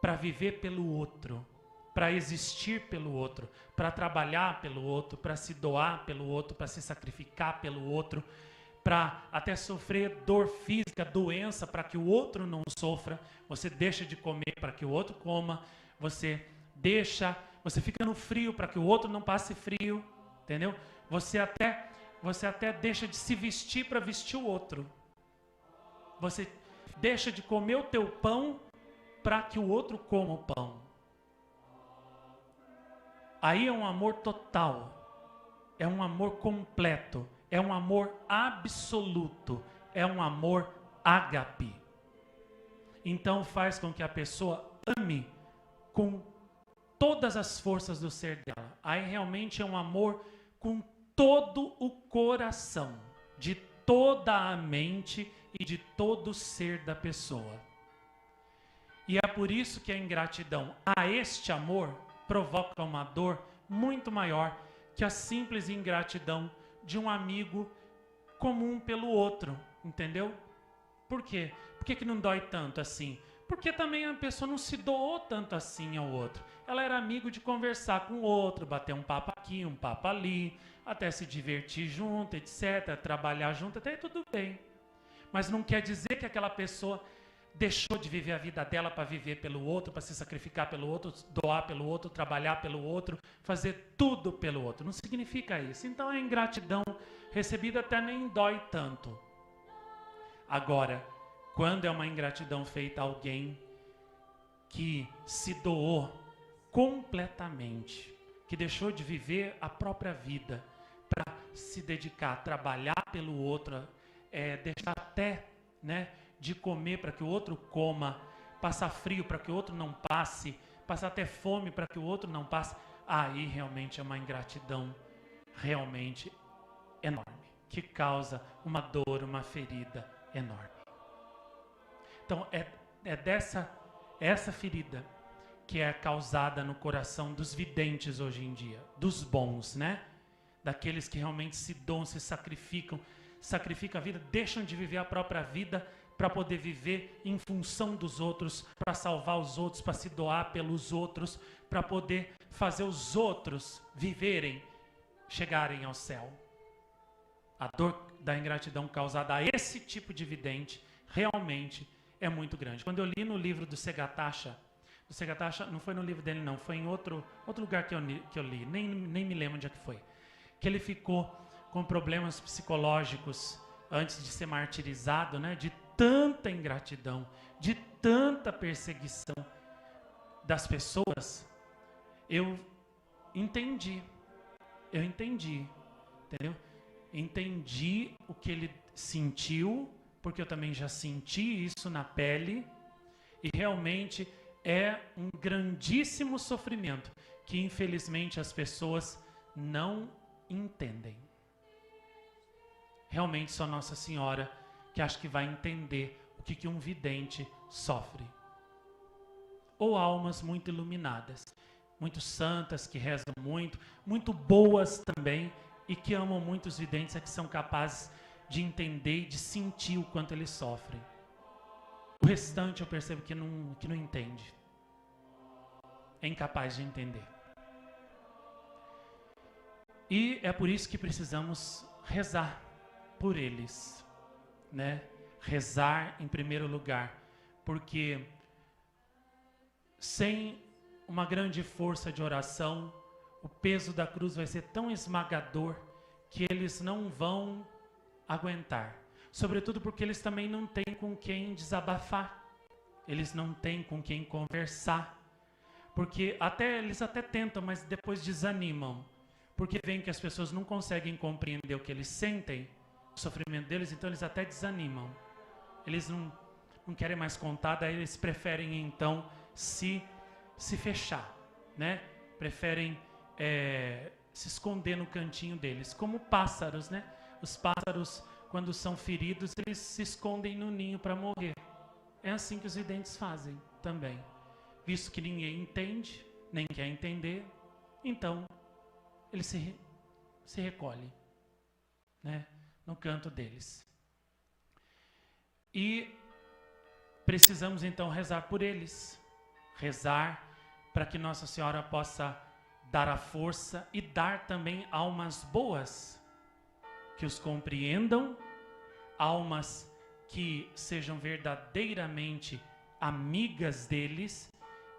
[SPEAKER 1] para viver pelo outro, para existir pelo outro, para trabalhar pelo outro, para se doar pelo outro, para se sacrificar pelo outro, para até sofrer dor física, doença, para que o outro não sofra. Você deixa de comer para que o outro coma, você você fica no frio para que o outro não passe frio, entendeu? Você até deixa de se vestir para vestir o outro. Você deixa de comer o teu pão para que o outro coma o pão. Aí é um amor total, é um amor completo, é um amor absoluto, é um amor ágape. Então faz com que a pessoa ame com todas as forças do ser dela. Aí realmente é um amor com todo o coração, de toda a mente e de todo o ser da pessoa. E é por isso que a ingratidão a este amor provoca uma dor muito maior que a simples ingratidão de um amigo comum pelo outro, entendeu? Por quê? Por que não dói tanto assim? Porque também a pessoa não se doou tanto assim ao outro. Ela era amigo de conversar com o outro, bater um papo aqui, um papo ali, até se divertir junto, etc., trabalhar junto, até tudo bem. Mas não quer dizer que aquela pessoa deixou de viver a vida dela para viver pelo outro, para se sacrificar pelo outro, doar pelo outro, trabalhar pelo outro, fazer tudo pelo outro. Não significa isso. Então a ingratidão recebida até nem dói tanto. Agora, quando é uma ingratidão feita a alguém que se doou completamente, que deixou de viver a própria vida para se dedicar a trabalhar pelo outro, deixar até, de comer para que o outro coma, passar frio para que o outro não passe, passar até fome para que o outro não passe, aí realmente é uma ingratidão realmente enorme, que causa uma dor, uma ferida enorme. Então essa ferida que é causada no coração dos videntes hoje em dia, dos bons, daqueles que realmente se doam, se sacrificam a vida, deixam de viver a própria vida para poder viver em função dos outros, para salvar os outros, para se doar pelos outros, para poder fazer os outros viverem, chegarem ao céu. A dor da ingratidão causada a esse tipo de vidente realmente é muito grande. Quando eu li no livro do Segatacha, não foi no livro dele não, foi em outro lugar que eu li, nem me lembro onde é que foi, que ele ficou com problemas psicológicos antes de ser martirizado, de tanta ingratidão, de tanta perseguição das pessoas. Eu entendi, entendeu? Entendi o que ele sentiu, porque eu também já senti isso na pele, e realmente é um grandíssimo sofrimento que infelizmente as pessoas não entendem. Realmente só Nossa Senhora que acho que vai entender o que um vidente sofre. Ou almas muito iluminadas, muito santas, que rezam muito boas também, e que amam muito os videntes, é que são capazes de entender e de sentir o quanto eles sofrem. O restante eu percebo que não entende. É incapaz de entender. E é por isso que precisamos rezar por eles, Rezar em primeiro lugar, porque sem uma grande força de oração, o peso da cruz vai ser tão esmagador que eles não vão aguentar. Sobretudo porque eles também não têm com quem desabafar. Eles não têm com quem conversar. Porque eles até tentam, mas depois desanimam. Porque veem que as pessoas não conseguem compreender o que eles sentem, o sofrimento deles, então eles até desanimam. Eles não querem mais contar, daí eles preferem então se fechar, Preferem se esconder no cantinho deles, como pássaros, Os pássaros, quando são feridos, eles se escondem no ninho para morrer. É assim que os videntes fazem também. Visto que ninguém entende, nem quer entender, então ele se recolhe, no canto deles. E precisamos então rezar por eles, rezar para que Nossa Senhora possa dar a força e dar também almas boas, que os compreendam, almas que sejam verdadeiramente amigas deles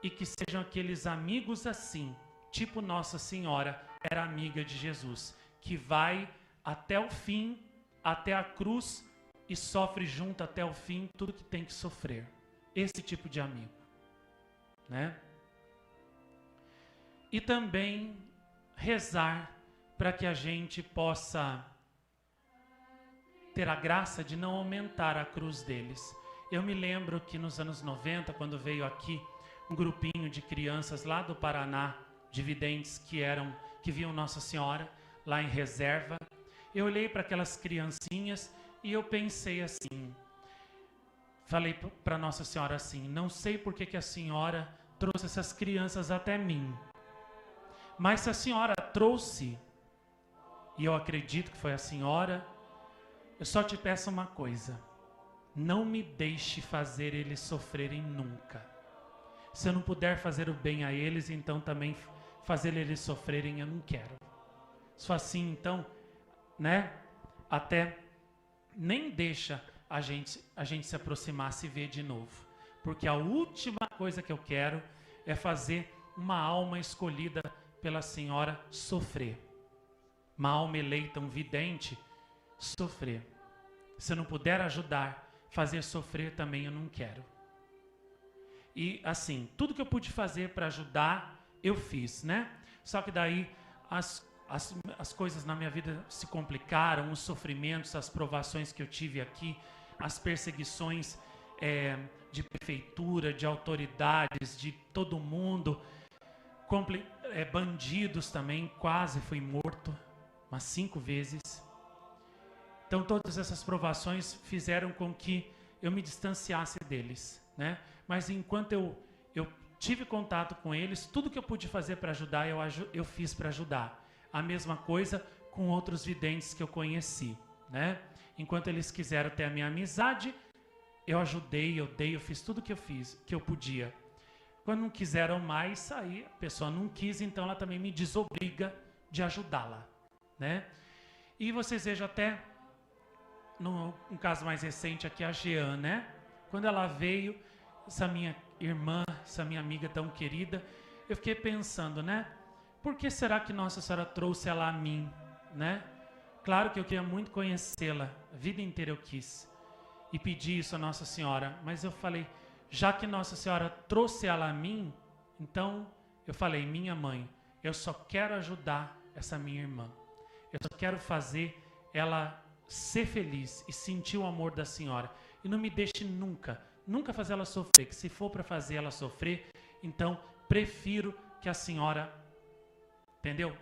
[SPEAKER 1] e que sejam aqueles amigos assim, tipo Nossa Senhora era amiga de Jesus, que vai até o fim, até a cruz e sofre junto até o fim tudo que tem que sofrer. Esse tipo de amigo, né? E também rezar para que a gente possa ter a graça de não aumentar a cruz deles. Eu me lembro que nos anos 90, quando veio aqui um grupinho de crianças lá do Paraná, de videntes que viam Nossa Senhora lá em Reserva, eu olhei para aquelas criancinhas e eu pensei assim, falei para Nossa Senhora assim, não sei por que a senhora trouxe essas crianças até mim, mas se a senhora trouxe, e eu acredito que foi a senhora, eu só te peço uma coisa, não me deixe fazer eles sofrerem nunca. Se eu não puder fazer o bem a eles, então também fazer eles sofrerem eu não quero. Se for assim, então, né, até nem deixa a gente se aproximar, se ver de novo. Porque a última coisa que eu quero é fazer uma alma escolhida pela Senhora sofrer. Uma alma eleita, um vidente, sofrer. Se eu não puder ajudar, fazer sofrer também eu não quero. E assim, tudo que eu pude fazer para ajudar, eu fiz, né? Só que daí as coisas na minha vida se complicaram, os sofrimentos, as provações que eu tive aqui, as perseguições de prefeitura, de autoridades, de todo mundo, bandidos também, quase fui morto, umas 5 vezes. Então todas essas provações fizeram com que eu me distanciasse deles, né? Mas enquanto eu tive contato com eles, tudo que eu pude fazer para ajudar, eu fiz para ajudar. A mesma coisa com outros videntes que eu conheci, né? Enquanto eles quiseram ter a minha amizade, eu ajudei, eu fiz tudo que eu podia. Quando não quiseram mais, aí a pessoa não quis, então ela também me desobriga de ajudá-la, né? E vocês vejam até, um caso mais recente aqui, a Jean, né? Quando ela veio, essa minha irmã, essa minha amiga tão querida, eu fiquei pensando, né? Por que será que Nossa Senhora trouxe ela a mim, né? Claro que eu queria muito conhecê-la, a vida inteira eu quis. E pedi isso a Nossa Senhora, mas eu falei, já que Nossa Senhora trouxe ela a mim, então eu falei, minha mãe, eu só quero ajudar essa minha irmã. Eu só quero fazer ela ser feliz e sentir o amor da Senhora. E não me deixe nunca fazer ela sofrer, que se for para fazer ela sofrer, então prefiro que a Senhora, entendeu?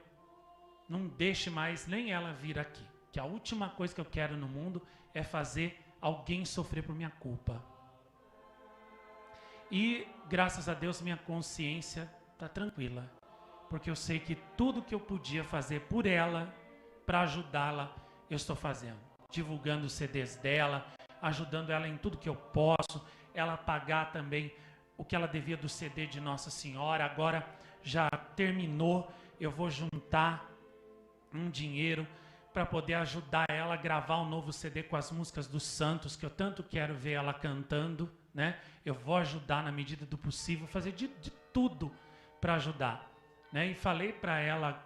[SPEAKER 1] Não deixe mais nem ela vir aqui, que a última coisa que eu quero no mundo é fazer alguém sofrer por minha culpa. E graças a Deus minha consciência está tranquila, porque eu sei que tudo que eu podia fazer por ela, para ajudá-la, eu estou fazendo, divulgando os CDs dela, ajudando ela em tudo que eu posso, ela pagar também o que ela devia do CD de Nossa Senhora, agora já terminou, eu vou juntar um dinheiro para poder ajudar ela a gravar um novo CD com as músicas dos santos, que eu tanto quero ver ela cantando, né? Eu vou ajudar na medida do possível, fazer de tudo para ajudar, né? E falei para ela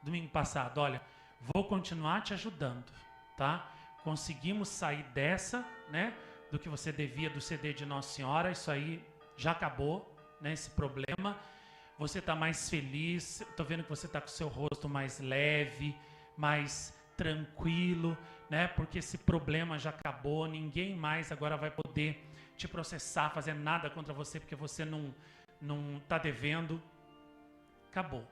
[SPEAKER 1] domingo passado, olha, vou continuar te ajudando, tá? Conseguimos sair dessa, né? Do que você devia do CD de Nossa Senhora, isso aí já acabou, né? Esse problema. Você está mais feliz, estou vendo que você está com o seu rosto mais leve, mais tranquilo, né? Porque esse problema já acabou, ninguém mais agora vai poder te processar, fazer nada contra você, porque você não está devendo. Acabou.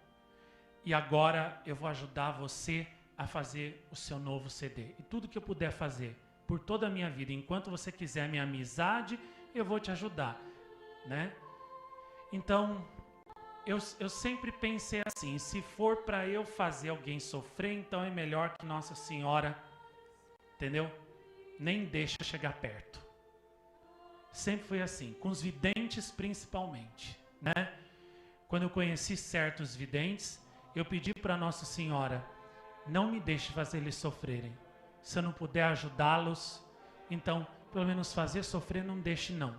[SPEAKER 1] E agora eu vou ajudar você a fazer o seu novo CD. E tudo que eu puder fazer por toda a minha vida, enquanto você quiser minha amizade, eu vou te ajudar, né? Então, eu sempre pensei assim, se for para eu fazer alguém sofrer, então é melhor que Nossa Senhora, entendeu? Nem deixa chegar perto. Sempre foi assim, com os videntes principalmente, né? Quando eu conheci certos videntes, eu pedi para Nossa Senhora, não me deixe fazer eles sofrerem. Se eu não puder ajudá-los, então, pelo menos fazer sofrer, não deixe não.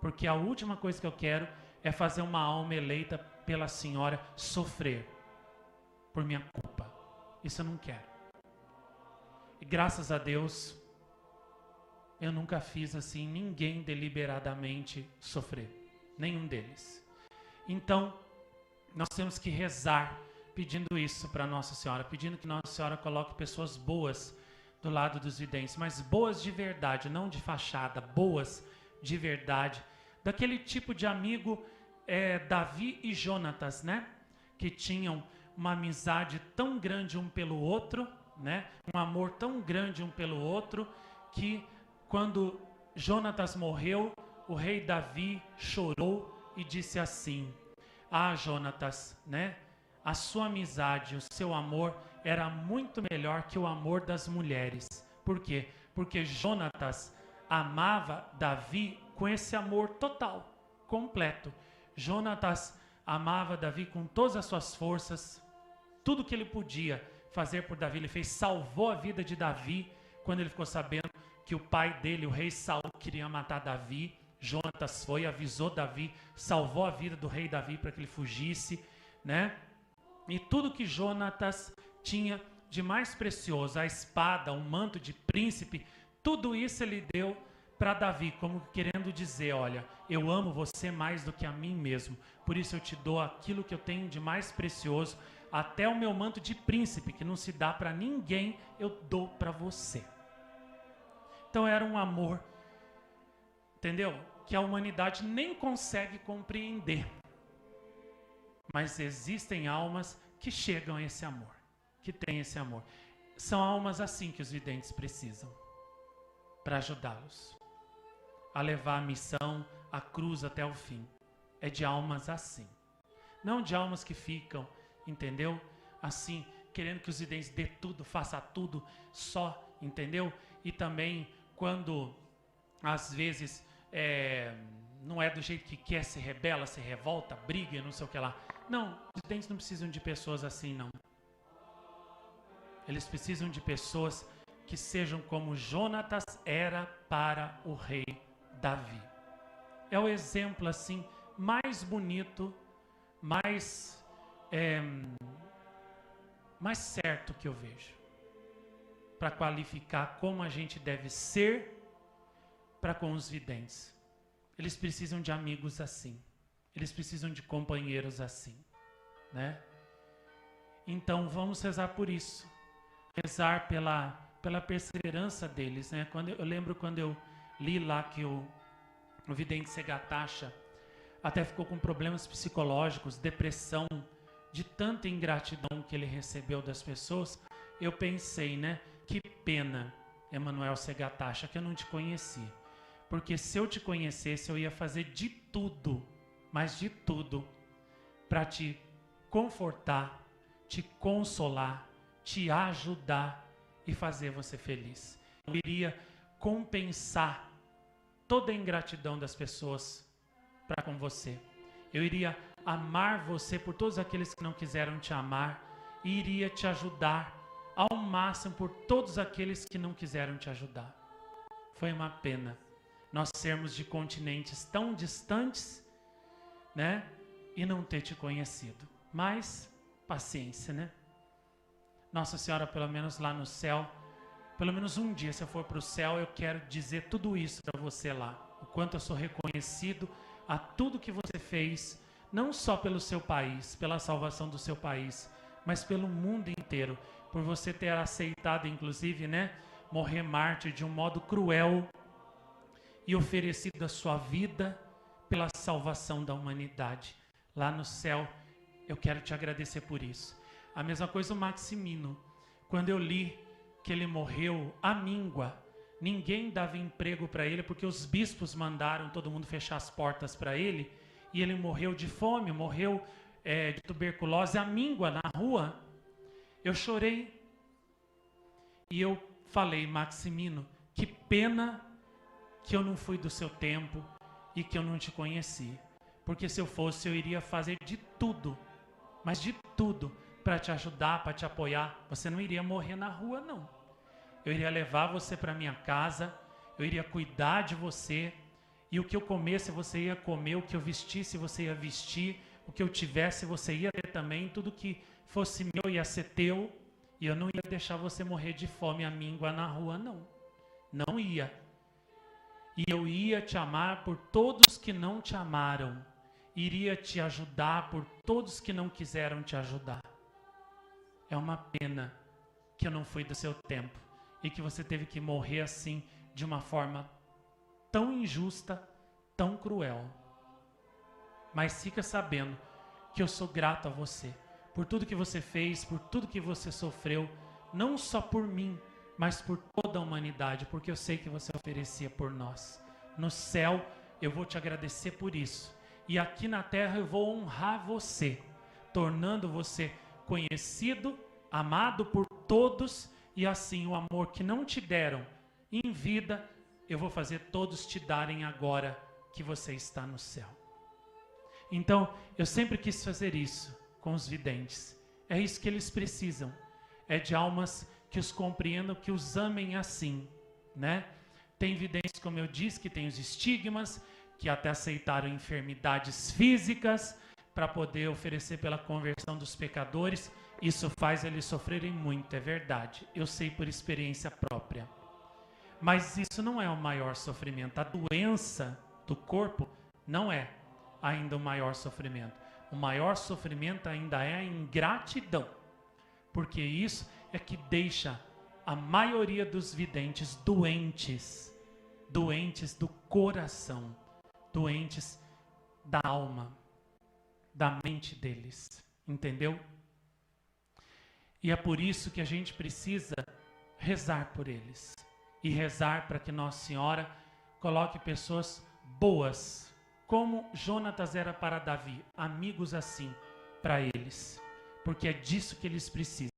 [SPEAKER 1] Porque a última coisa que eu quero é fazer uma alma eleita pela senhora sofrer por minha culpa. Isso eu não quero. E graças a Deus, eu nunca fiz assim ninguém deliberadamente sofrer. Nenhum deles. Então, nós temos que rezar pedindo isso para Nossa Senhora, pedindo que Nossa Senhora coloque pessoas boas do lado dos videntes, mas boas de verdade, não de fachada, boas de verdade, daquele tipo de amigo Davi e Jonatas, né? Que tinham uma amizade tão grande um pelo outro, né? Um amor tão grande um pelo outro, que quando Jonatas morreu, o rei Davi chorou e disse assim: ah, Jonatas, né? A sua amizade, o seu amor era muito melhor que o amor das mulheres. Por quê? Porque Jonatas amava Davi com esse amor total, completo. Jonatas amava Davi com todas as suas forças, tudo que ele podia fazer por Davi, ele fez, salvou a vida de Davi, quando ele ficou sabendo que o pai dele, o rei Saul, queria matar Davi. Jonatas foi, avisou Davi, salvou a vida do rei Davi para que ele fugisse, né? E tudo que Jonatas tinha de mais precioso, a espada, um manto de príncipe, tudo isso ele deu para Davi, como querendo dizer, olha, eu amo você mais do que a mim mesmo, por isso eu te dou aquilo que eu tenho de mais precioso, até o meu manto de príncipe, que não se dá para ninguém, eu dou para você. Então era um amor, entendeu? Que a humanidade nem consegue compreender. Mas existem almas que chegam a esse amor, que têm esse amor. São almas assim que os videntes precisam, para ajudá-los a levar a missão, a cruz até o fim. É de almas assim. Não de almas que ficam, entendeu? Assim, querendo que os videntes dê tudo, faça tudo só, entendeu? E também quando, às vezes, não é do jeito que quer, se rebela, se revolta, briga, não sei o que lá. Não, os videntes não precisam de pessoas assim, não. Eles precisam de pessoas que sejam como Jonatas era para o rei Davi. É o exemplo, assim, mais bonito, mais certo que eu vejo, para qualificar como a gente deve ser para com os videntes. Eles precisam de amigos assim. Eles precisam de companheiros assim, né? Então vamos rezar por isso. Rezar pela perseverança deles, né? Eu lembro quando eu li lá que o vidente Segatacha até ficou com problemas psicológicos, depressão, de tanta ingratidão que ele recebeu das pessoas. Eu pensei, né? Que pena, Emanuel Segatacha, que eu não te conheci. Porque se eu te conhecesse, eu ia fazer de tudo, mas de tudo, para te confortar, te consolar, te ajudar e fazer você feliz. Eu iria compensar toda a ingratidão das pessoas para com você. Eu iria amar você por todos aqueles que não quiseram te amar e iria te ajudar ao máximo por todos aqueles que não quiseram te ajudar. Foi uma pena nós sermos de continentes tão distantes, né? E não ter te conhecido. Mas, paciência, né? Nossa Senhora, pelo menos lá no céu, pelo menos um dia, se eu for para o céu, eu quero dizer tudo isso para você lá. O quanto eu sou reconhecido a tudo que você fez, não só pelo seu país, pela salvação do seu país, mas pelo mundo inteiro. Por você ter aceitado, inclusive, né? Morrer mártir de um modo cruel e oferecido a sua vida pela salvação da humanidade. Lá no céu, eu quero te agradecer por isso. A mesma coisa o Maximino. Quando eu li que ele morreu à míngua, ninguém dava emprego para ele, porque os bispos mandaram todo mundo fechar as portas para ele, e ele morreu de fome, morreu de tuberculose à míngua na rua. Eu chorei. E eu falei, Maximino, que pena que eu não fui do seu tempo e que eu não te conheci. Porque se eu fosse, eu iria fazer de tudo, mas de tudo, para te ajudar, para te apoiar. Você não iria morrer na rua, não. Eu iria levar você para minha casa, eu iria cuidar de você, E o que eu comesse você ia comer, o que eu vestisse você ia vestir, o que eu tivesse você ia ter também, tudo que fosse meu ia ser teu, e eu não ia deixar você morrer de fome à míngua na rua, não. Não ia. E eu ia te amar por todos que não te amaram. Iria te ajudar por todos que não quiseram te ajudar. É uma pena que eu não fui do seu tempo e que você teve que morrer assim, de uma forma tão injusta, tão cruel. Mas fica sabendo que eu sou grato a você, por tudo que você fez, por tudo que você sofreu, não só por mim, mas por toda a humanidade, porque eu sei que você oferecia por nós. No céu, eu vou te agradecer por isso. E aqui na terra eu vou honrar você, tornando você conhecido, amado por todos, e assim o amor que não te deram em vida, eu vou fazer todos te darem agora que você está no céu. Então, eu sempre quis fazer isso com os videntes. É isso que eles precisam. É de almas que os compreendam, que os amem assim, né? Tem videntes, como eu disse, que tem os estigmas, que até aceitaram enfermidades físicas para poder oferecer pela conversão dos pecadores. Isso faz eles sofrerem muito, é verdade. Eu sei por experiência própria. Mas isso não é o maior sofrimento. A doença do corpo não é ainda o maior sofrimento. O maior sofrimento ainda é a ingratidão. Porque isso é que deixa a maioria dos videntes doentes. Doentes do coração. Doentes da alma. Da mente deles. Entendeu? E é por isso que a gente precisa rezar por eles. E rezar para que Nossa Senhora coloque pessoas boas, como Jonatas era para Davi, amigos assim para eles, porque é disso que eles precisam.